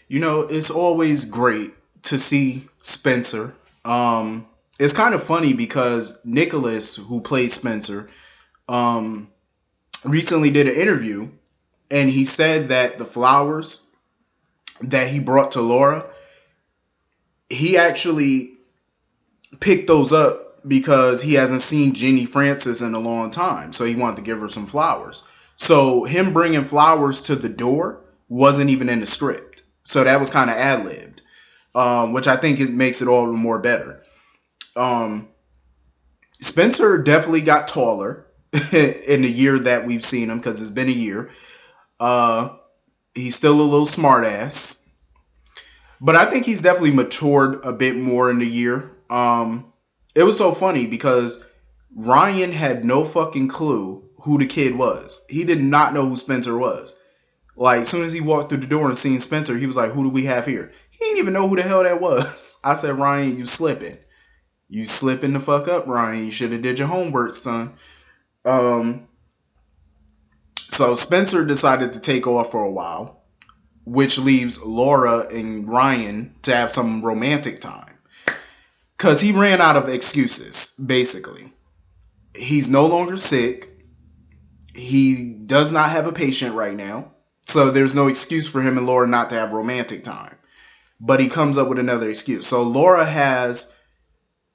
It's always great to see Spencer. Um, it's kind of funny because Nicholas, who plays Spencer, um, recently did an interview and he said that the flowers that he brought to Laura, he actually picked those up because he hasn't seen Jenny Francis in a long time. So he wanted to give her some flowers. So him bringing flowers to the door wasn't even in the script. So that was kind of ad libbed, which I think it makes it all the more better. Um, Spencer definitely got taller in the year that we've seen him because it's been a year. Uh, he's still a little smartass, but I think he's definitely matured a bit more in the year. It was so funny because Ryan had no fucking clue who the kid was. He did not know who Spencer was. Like, as soon as he walked through the door and seen Spencer, he was like, "Who do we have here?" He didn't even know who the hell that was. I said, "Ryan, you slipping. You slipping the fuck up, Ryan. You should have did your homework, son." Um, so Spencer decided to take off for a while, which leaves Laura and Ryan to have some romantic time. Because he ran out of excuses, basically. He's no longer sick. He does not have a patient right now. So there's no excuse for him and Laura not to have romantic time. But he comes up with another excuse. So Laura has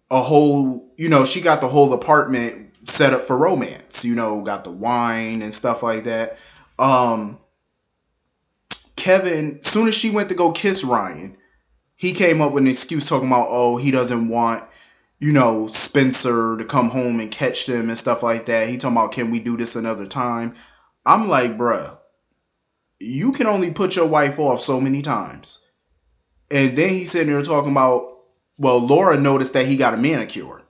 a whole, she got the whole apartment set up for romance. Got the wine and stuff like that. Um, Kevin, soon as she went to go kiss Ryan, he came up with an excuse talking about, oh, he doesn't want, Spencer to come home and catch them and stuff like that. He talking about, can we do this another time? I'm like, bruh, you can only put your wife off so many times. And then he's sitting there talking about, well, Laura noticed that he got a manicure.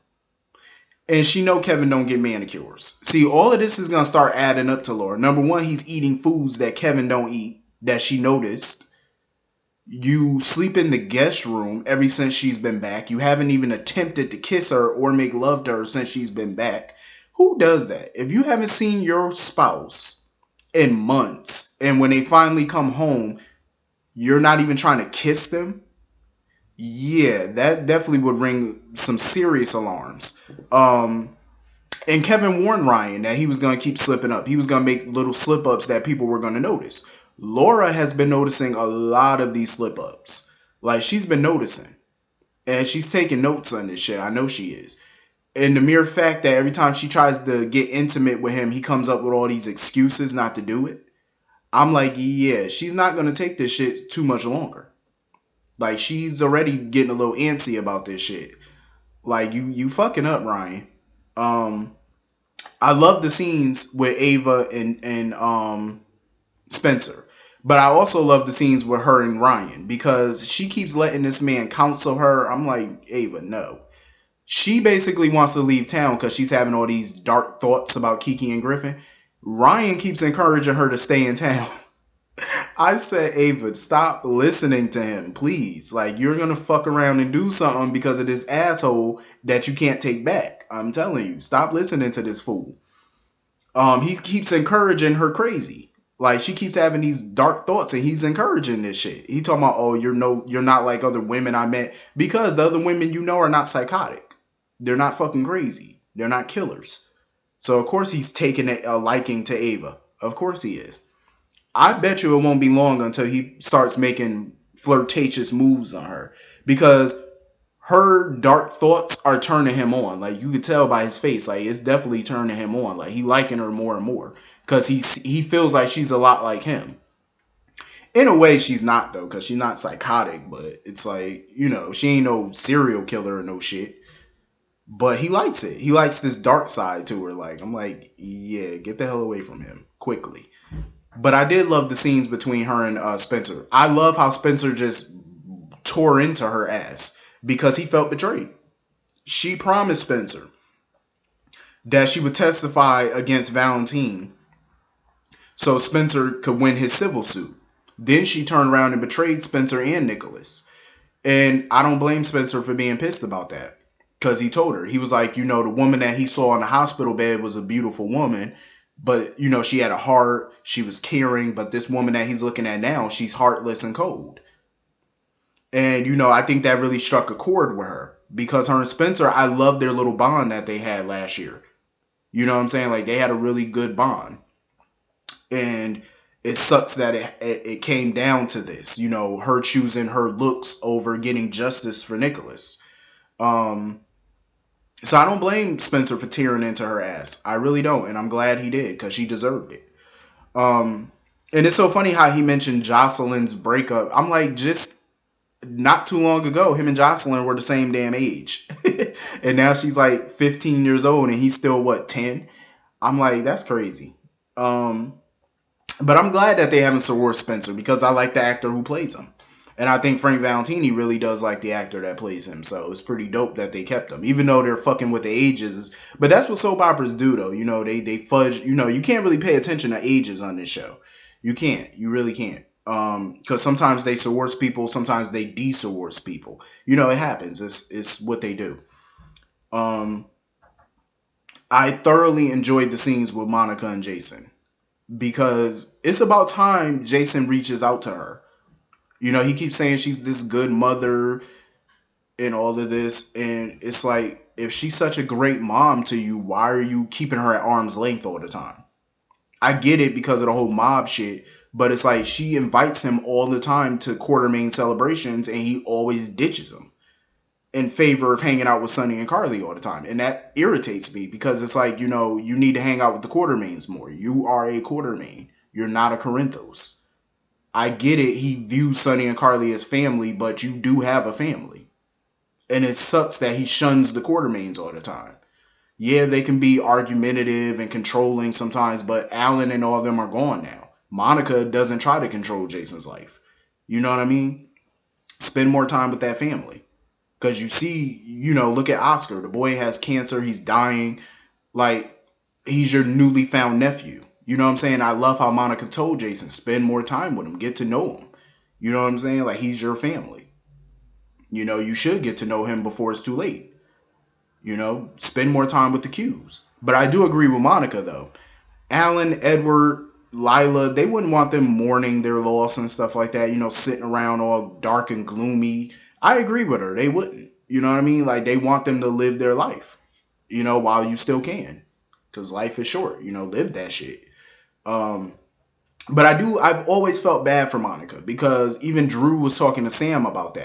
And she know Kevin don't get manicures. See, all of this is gonna start adding up to Laura. Number one, he's eating foods that Kevin don't eat that she noticed. You sleep in the guest room ever since she's been back. You haven't even attempted to kiss her or make love to her since she's been back. Who does that? If you haven't seen your spouse in months and when they finally come home, you're not even trying to kiss them, yeah, that definitely would ring some serious alarms. Um, and Kevin warned Ryan that he was going to keep slipping up. He was going to make little slip ups that people were going to notice. Laura has been noticing a lot of these slip ups. Like, she's been noticing. And she's taking notes on this shit. I know she is. And the mere fact that every time she tries to get intimate with him, he comes up with all these excuses not to do it. I'm like, yeah, she's not going to take this shit too much longer. Like, she's already getting a little antsy about this shit. Like, you fucking up, Ryan. Um, I love the scenes with Ava and Spencer. But I also love the scenes with her and Ryan because she keeps letting this man counsel her. I'm like, Ava, no. She basically wants to leave town because she's having all these dark thoughts about Kiki and Griffin. Ryan keeps encouraging her to stay in town. I said, Ava, stop listening to him, please. Like, you're gonna fuck around and do something because of this asshole that you can't take back. I'm telling you, stop listening to this fool. He keeps encouraging her crazy. Like, she keeps having these dark thoughts and he's encouraging this shit. He talking about, oh, you're not like other women I met because the other women are not psychotic. They're not fucking crazy. They're not killers. So of course he's taking a liking to Ava. Of course he is. I bet you it won't be long until he starts making flirtatious moves on her because her dark thoughts are turning him on. Like, you could tell by his face, like it's definitely turning him on. Like, he liking her more and more because he feels like she's a lot like him. In a way, she's not though, because she's not psychotic. But it's like, she ain't no serial killer or no shit. But he likes it. He likes this dark side to her. Like, I'm like, yeah, get the hell away from him quickly. But I did love the scenes between her and Spencer. I love how Spencer just tore into her ass because he felt betrayed. She promised Spencer that she would testify against Valentine so Spencer could win his civil suit. Then she turned around and betrayed Spencer and Nicholas. And I don't blame Spencer for being pissed about that. Because he told her, he was like, the woman that he saw in the hospital bed was a beautiful woman. But, she had a heart. She was caring. But this woman that he's looking at now, she's heartless and cold. And I think that really struck a chord with her because her and Spencer, I love their little bond that they had last year. You know what I'm saying? Like they had a really good bond. And it sucks that it came down to this, her choosing her looks over getting justice for Nicholas. Um, so I don't blame Spencer for tearing into her ass. I really don't, and I'm glad he did because she deserved it. Um, and it's so funny how he mentioned Jocelyn's breakup. I'm like, just not too long ago, him and Jocelyn were the same damn age, and now she's like 15 years old, and he's still what 10. I'm like, that's crazy. Um, but I'm glad that they haven't Sorour Spencer because I like the actor who plays him. And I think Frank Valentini really does like the actor that plays him. So it's pretty dope that they kept him, even though they're fucking with the ages. But that's what soap operas do, though. They fudge. You can't really pay attention to ages on this show. You can't. You really can't. Because sometimes they Sorour people, sometimes they de-Sorour people. It happens. It's what they do. Um, I thoroughly enjoyed the scenes with Monica and Jason because it's about time Jason reaches out to her. He keeps saying she's this good mother and all of this, and it's like if she's such a great mom to you, why are you keeping her at arm's length all the time? I get it because of the whole mob shit, but it's like she invites him all the time to Quartermain celebrations, and he always ditches them in favor of hanging out with Sonny and Carly all the time, and that irritates me because it's like you need to hang out with the Quartermains more. You are a Quartermain. You're not a Corinthos. I get it. He views Sonny and Carly as family, but you do have a family. And it sucks that he shuns the Quartermains all the time. Yeah, they can be argumentative and controlling sometimes, but Alan and all of them are gone now. Monica doesn't try to control Jason's life. You know what I mean? Spend more time with that family. Because you see, look at Oscar. The boy has cancer. He's dying. Like, he's your newly found nephew. You know what I'm saying? I love how Monica told Jason, spend more time with him, get to know him. You know what I'm saying? Like he's your family. You should get to know him before it's too late. Spend more time with the Qs. But I do agree with Monica though. Alan, Edward, Lila, they wouldn't want them mourning their loss and stuff like that, sitting around all dark and gloomy. I agree with her. They wouldn't. You know what I mean? Like they want them to live their life, while you still can. Because life is short, live that shit. Um, but I've always felt bad for Monica because even Drew was talking to Sam about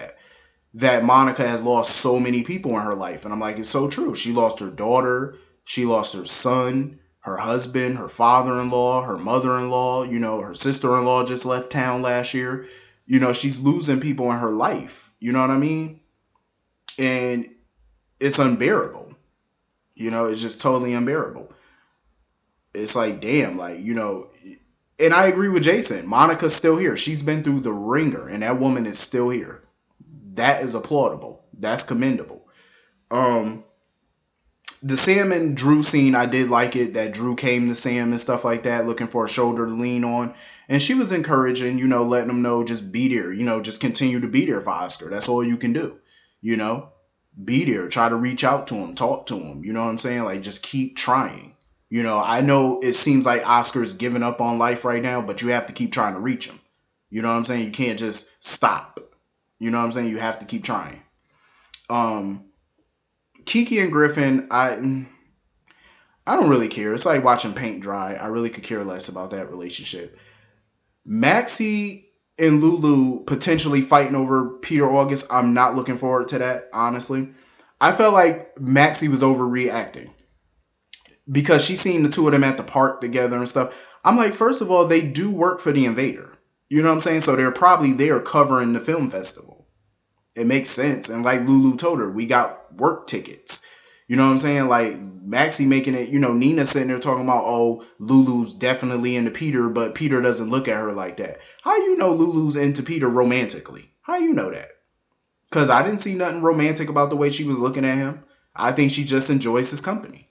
that Monica has lost so many people in her life. And I'm like, it's so true. She lost her daughter, she lost her son, her husband, her father in law, her mother in law, her sister in law just left town last year. She's losing people in her life. You know what I mean? And it's unbearable. It's just totally unbearable. It's like, damn, like, and I agree with Jason. Monica's still here. She's been through the ringer, and that woman is still here. That is applaudable. That's commendable. Um, the Sam and Drew scene, I did like it that Drew came to Sam and stuff like that, looking for a shoulder to lean on. And she was encouraging, letting them know just be there, just continue to be there for Oscar. That's all you can do, you know, be there, try to reach out to him, talk to him, you know what I'm saying? Like, just keep trying. I know it seems like Oscar's giving up on life right now, but you have to keep trying to reach him. You know what I'm saying? You can't just stop. You know what I'm saying? You have to keep trying. Um, Kiki and Griffin, I don't really care. It's like watching paint dry. I really could care less about that relationship. Maxie and Lulu potentially fighting over Peter August. I'm not looking forward to that, honestly. I felt like Maxie was overreacting because she seen the two of them at the park together and stuff. I'm like, first of all, they do work for the Invader. You know what I'm saying? So they're probably there covering the film festival. It makes sense. And like Lulu told her, we got work tickets. You know what I'm saying? Like Maxie making it, Nina sitting there talking about, oh, Lulu's definitely into Peter, but Peter doesn't look at her like that. How you know Lulu's into Peter romantically? How you know that? Because I didn't see nothing romantic about the way she was looking at him. I think she just enjoys his company.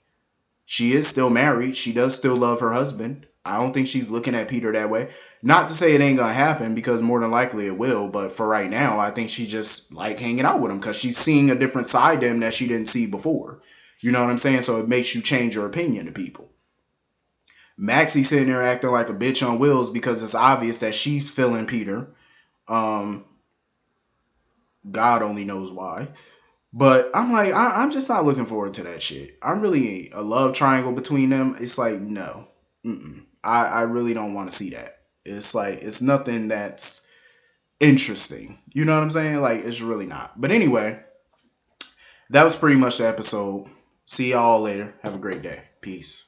She is still married. She does still love her husband. I don't think she's looking at Peter that way. Not to say it ain't gonna happen because more than likely it will, but for right now, I think she just like hanging out with him because she's seeing a different side to him that she didn't see before. You know what I'm saying? So it makes you change your opinion to people. Maxie sitting there acting like a bitch on wheels because it's obvious that she's feeling Peter. Um, God only knows why. But I'm like, I'm just not looking forward to that shit. I'm really a love triangle between them. It's like, no. Mm-mm. I really don't want to see that. It's like, it's nothing that's interesting. You know what I'm saying? Like, it's really not. But anyway, that was pretty much the episode. See y'all later. Have a great day. Peace.